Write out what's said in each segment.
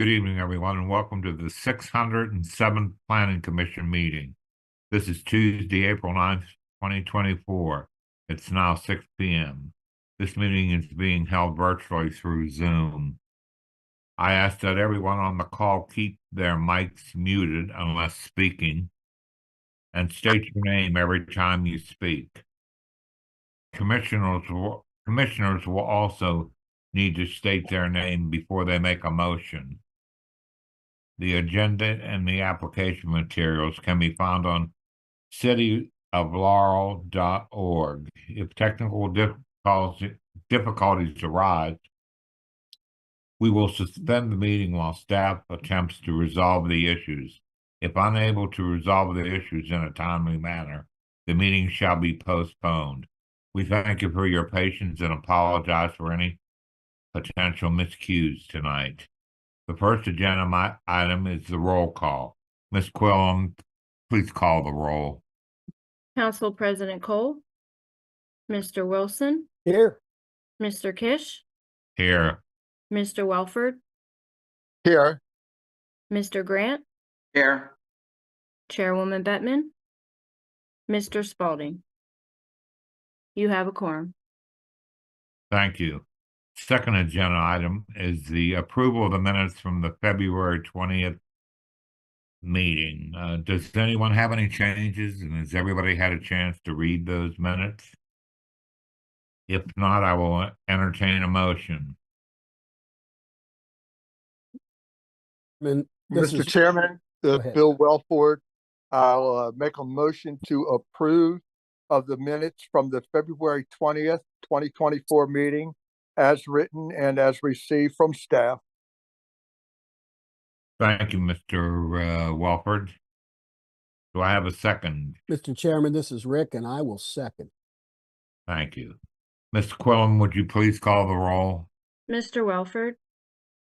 Good evening, everyone, and welcome to the 607th Planning Commission meeting. This is Tuesday, April 9th, 2024. It's now 6 p.m. This meeting is being held virtually through Zoom. I ask that everyone on the call keep their mics muted unless speaking, and state your name every time you speak. Commissioners will also need to state their name before they make a motion. The agenda and the application materials can be found on cityoflaurel.org. If technical difficulties arise, we will suspend the meeting while staff attempts to resolve the issues. If unable to resolve the issues in a timely manner, the meeting shall be postponed. We thank you for your patience and apologize for any potential miscues tonight. The first agenda item is the roll call. Ms. Quillen, please call the roll. Council President Cole, Mr. Wilson, Here. Mr. Kish, Here. Mr. Welford, Here. Mr. Grant, Here. Chairwoman Bettman, Mr. Spalding. You have a quorum. Thank you. Second agenda item is the approval of the minutes from the February 20th meeting. Does anyone have any changes, and has everybody had a chance to read those minutes? If not, I will entertain a motion. Mr. Chairman, Bill Welford, I'll make a motion to approve of the minutes from the February 20th, 2024 meeting as written and as received from staff. Thank you, Mr. Welford. Do I have a second? Mr. Chairman, this is Rick, and I will second. Thank you. Ms. Quillen, would you please call the roll? Mr. Welford,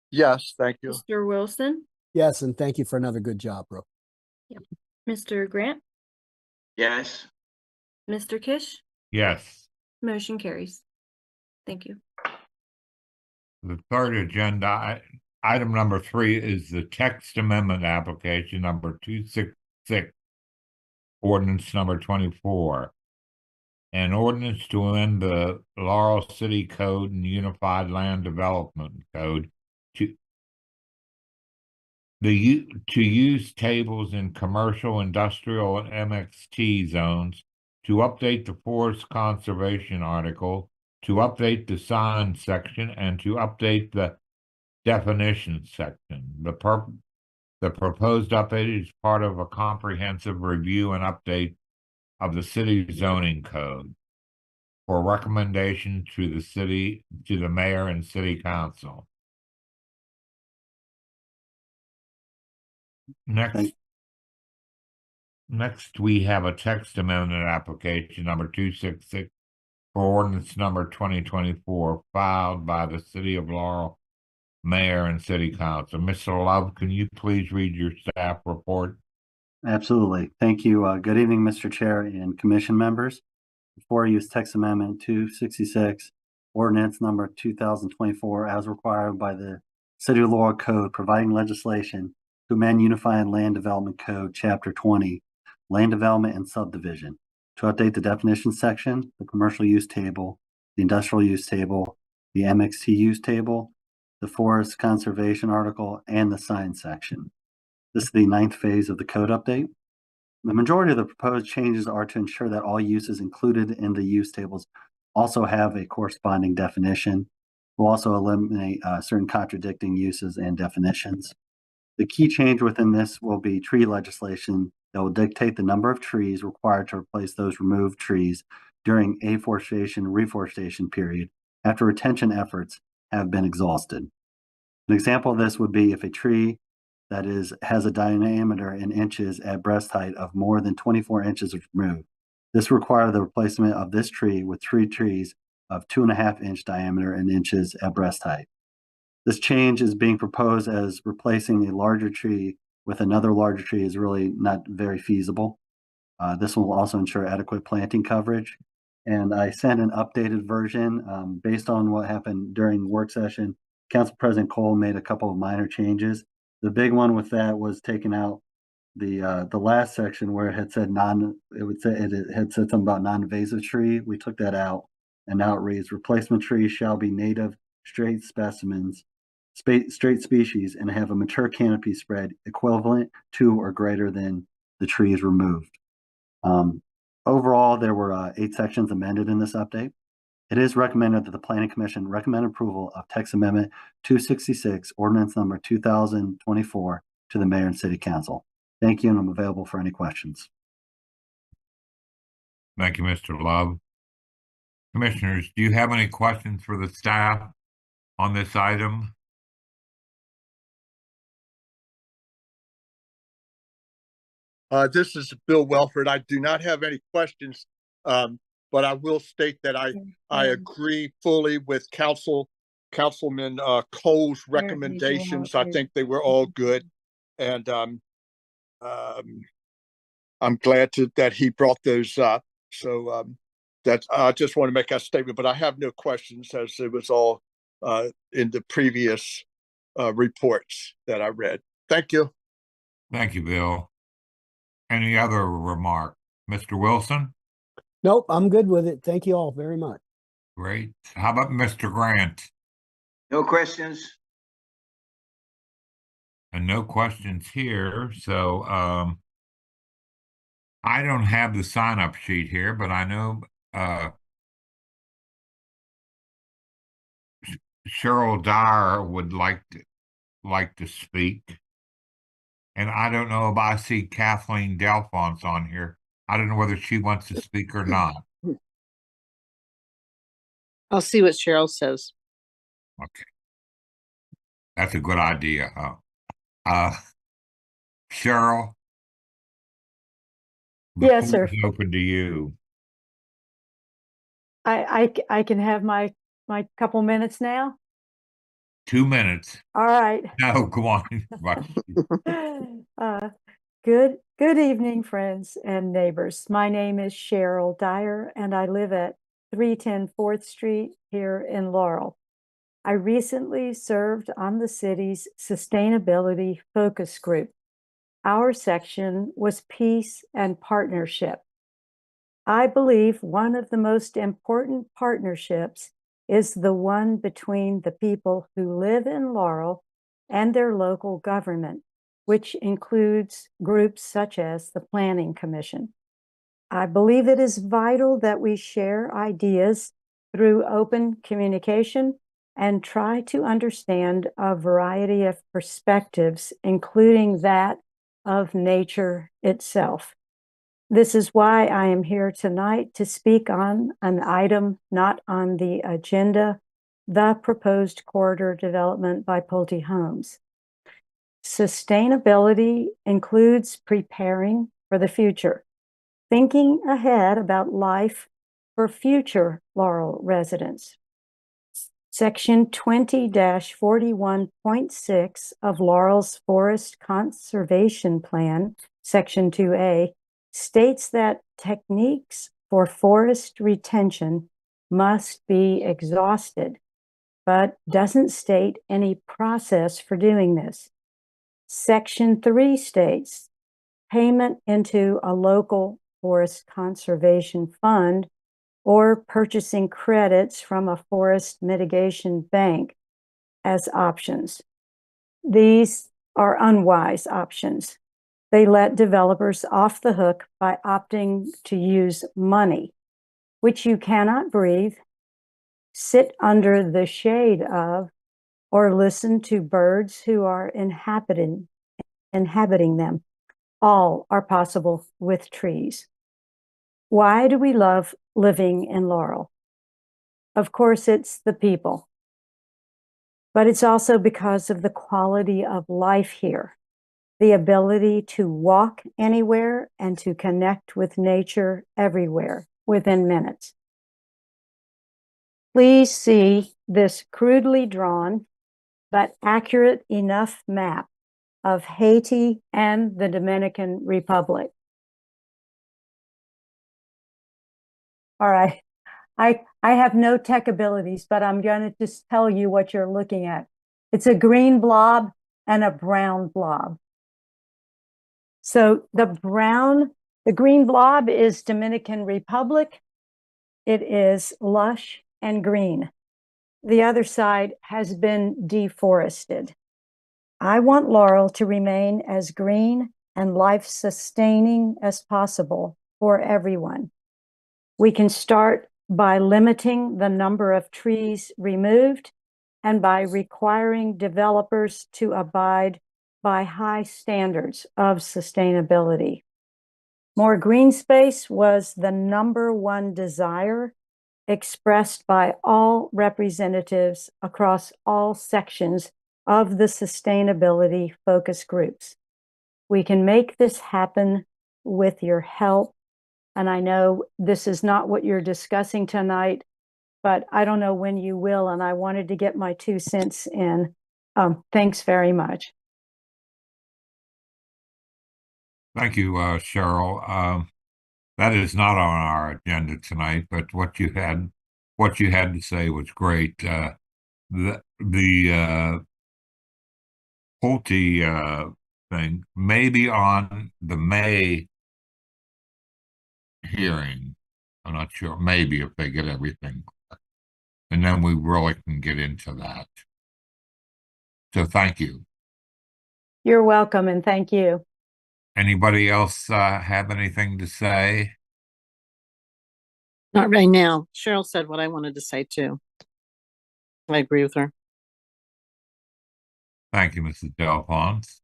Yes, thank you. Mr. Wilson, Yes, and thank you for another good job, bro. Mr. Grant, Yes. Mr. Kish. Yes. Motion carries. Thank you. The third agenda item number 3 is the text amendment application number 266, ordinance number 24. An ordinance to amend the Laurel City Code and Unified Land Development Code to use tables in commercial, industrial, and MXT zones, to update the forest conservation article, to update the sign section, and to update the definition section. The proposed update is part of a comprehensive review and update of the city zoning code for recommendation to the mayor and city council. Next, we have a text amendment application number 266 for ordinance number 2024 filed by the City of Laurel Mayor and City Council. Mr. Love, can you please read your staff report? Absolutely. Thank you. Good evening, Mr. Chair and Commission members. Before I use text amendment 266, ordinance number 2024 as required by the City of Laurel Code, providing legislation to amend Unified Land Development Code, Chapter 20, Land Development and Subdivision, to update the definition section, the commercial use table, the industrial use table, the MXT use table, the forest conservation article, and the sign section. This is the 9th phase of the code update. The majority of the proposed changes are to ensure that all uses included in the use tables also have a corresponding definition. We'll also eliminate certain contradicting uses and definitions. The key change within this will be tree legislation that will dictate the number of trees required to replace those removed trees during afforestation/reforestation period after retention efforts have been exhausted. An example of this would be if a tree that has a diameter in inches at breast height of more than 24 inches is removed. This requires the replacement of this tree with 3 trees of 2.5-inch diameter in inches at breast height. This change is being proposed as replacing a larger tree with another larger tree is really not very feasible. This will also ensure adequate planting coverage. And I sent an updated version based on what happened during the work session. Council President Cole made a couple of minor changes. The big one with that was taking out the last section where it had said it had said something about non-invasive tree. We took that out, and now it reads replacement trees shall be native straight specimens, straight species, and have a mature canopy spread equivalent to or greater than the trees removed. Overall, there were 8 sections amended in this update. It is recommended that the Planning Commission recommend approval of text amendment 266, ordinance number 2024 to the Mayor and City Council. Thank you, and I'm available for any questions. Thank you, Mr. Love. Commissioners, do you have any questions for the staff on this item? This is Bill Welford. I do not have any questions, but I will state that I agree fully with Councilman Cole's recommendations. I think they were all good, and I'm glad that he brought those up. So that I just want to make that statement, but I have no questions as it was all in the previous reports that I read. Thank you. Thank you, Bill. Any other remark? Mr. Wilson? Nope, I'm good with it. Thank you all very much. Great. How about Mr. Grant? No questions. And no questions here, so I don't have the sign-up sheet here, but I know Cheryl Dyer would like to speak. And I don't know if I see Kathleen Delphonse on here. I don't know whether she wants to speak or not. I'll see what Cheryl says. Okay. That's a good idea, huh? Cheryl? The Yes, floor sir. is open to you. I can have my couple minutes now. 2 minutes. All right. No, go on. Good evening, friends and neighbors. My name is Cheryl Dyer, and I live at 310 4th Street here in Laurel. I recently served on the city's sustainability focus group. Our section was peace and partnership. I believe one of the most important partnerships is the one between the people who live in Laurel and their local government, which includes groups such as the Planning Commission. I believe it is vital that we share ideas through open communication and try to understand a variety of perspectives, including that of nature itself. This is why I am here tonight to speak on an item not on the agenda, the proposed corridor development by Pulte Homes. Sustainability includes preparing for the future, thinking ahead about life for future Laurel residents. Section 20-41.6 of Laurel's Forest Conservation Plan, Section 2A, states that techniques for forest retention must be exhausted, but doesn't state any process for doing this. Section 3 states payment into a local forest conservation fund or purchasing credits from a forest mitigation bank as options. These are unwise options. They let developers off the hook by opting to use money, which you cannot breathe, sit under the shade of, or listen to birds who are inhabiting them. All are possible with trees. Why do we love living in Laurel? Of course, it's the people, but it's also because of the quality of life here, the ability to walk anywhere and to connect with nature everywhere within minutes. Please see this crudely drawn but accurate enough map of Haiti and the Dominican Republic. All right, I have no tech abilities, but I'm going to just tell you what you're looking at. It's a green blob and a brown blob. So the green blob is Dominican Republic. It is lush and green. The other side has been deforested. I want Laurel to remain as green and life-sustaining as possible for everyone. We can start by limiting the number of trees removed and by requiring developers to abide by high standards of sustainability. More green space was the #1 desire expressed by all representatives across all sections of the sustainability focus groups. We can make this happen with your help. And I know this is not what you're discussing tonight, but I don't know when you will, and I wanted to get my 2 cents in. Thanks very much. Thank you, Cheryl. That is not on our agenda tonight, but what you had to say was great. The Pulte thing may be on the May hearing. I'm not sure. Maybe if they get everything, and then we really can get into that. So thank you. You're welcome, and thank you. Anybody else have anything to say? Not right now. Cheryl said what I wanted to say too. I agree with her. Thank you, Mrs. Delphonse.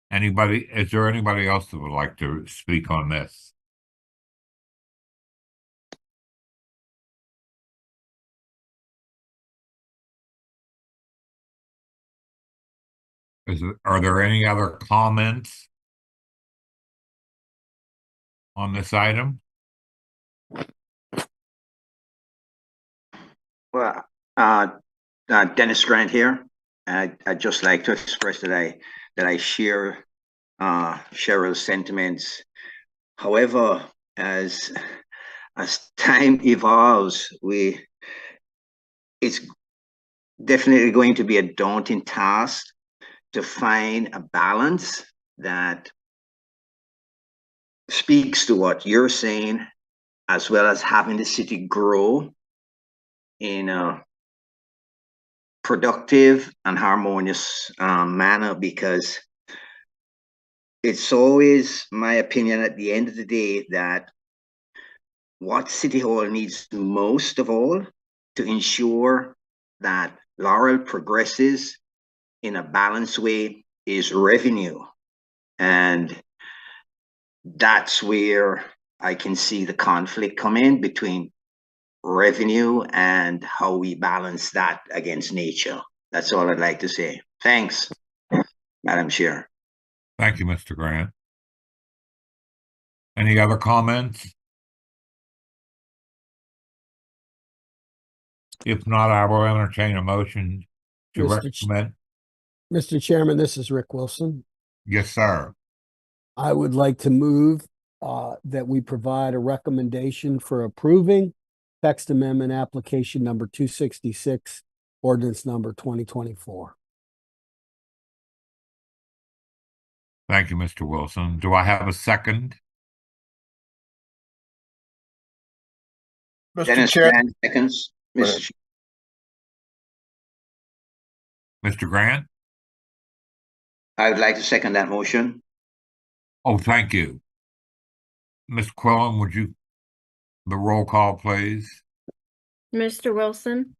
Is there anybody else that would like to speak on this? Are there any other comments on this item? Well, Dennis Grant here. I'd just like to express that I share Cheryl's sentiments. However, as time evolves, it's definitely going to be a daunting task to find a balance that speaks to what you're saying, as well as having the city grow in a productive and harmonious manner, because it's always my opinion at the end of the day that what City Hall needs most of all to ensure that Laurel progresses in a balanced way is revenue. And that's where I can see the conflict come in between revenue and how we balance that against nature. That's all I'd like to say. Thanks, Madam Chair. Thank you, Mr. Grant. Any other comments? If not, I will entertain a motion to recommend. Mr. Chairman, this is Rick Wilson. Yes, sir. I would like to move that we provide a recommendation for approving text amendment application number 266, ordinance number 2024. Thank you, Mr. Wilson. Do I have a second? Mr. Dennis Chair, Grant, seconds. Mr. Mr. Grant? I would like to second that motion. Oh, thank you. Ms. Quillen, the roll call, please? Mr. Wilson,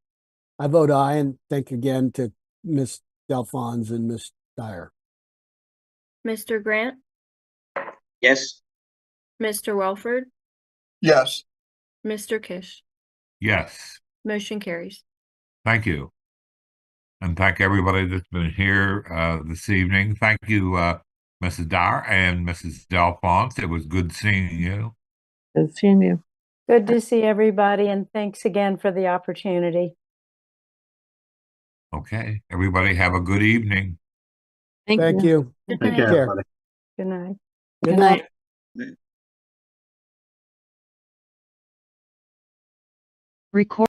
I vote aye, and thank again to Ms. Delphonse and Ms. Dyer. Mr. Grant, Yes. Mr. Welford, yes. Mr. Kish. Yes. Motion carries. Thank you. And thank everybody that's been here this evening. Thank you, Mrs. Dyer and Mrs. Delphonse. It was good seeing you. Good seeing you. Good to see everybody, and thanks again for the opportunity. Okay. Everybody have a good evening. Thank you. Good Take night. care, Care. everybody. Good night. Good night. Record.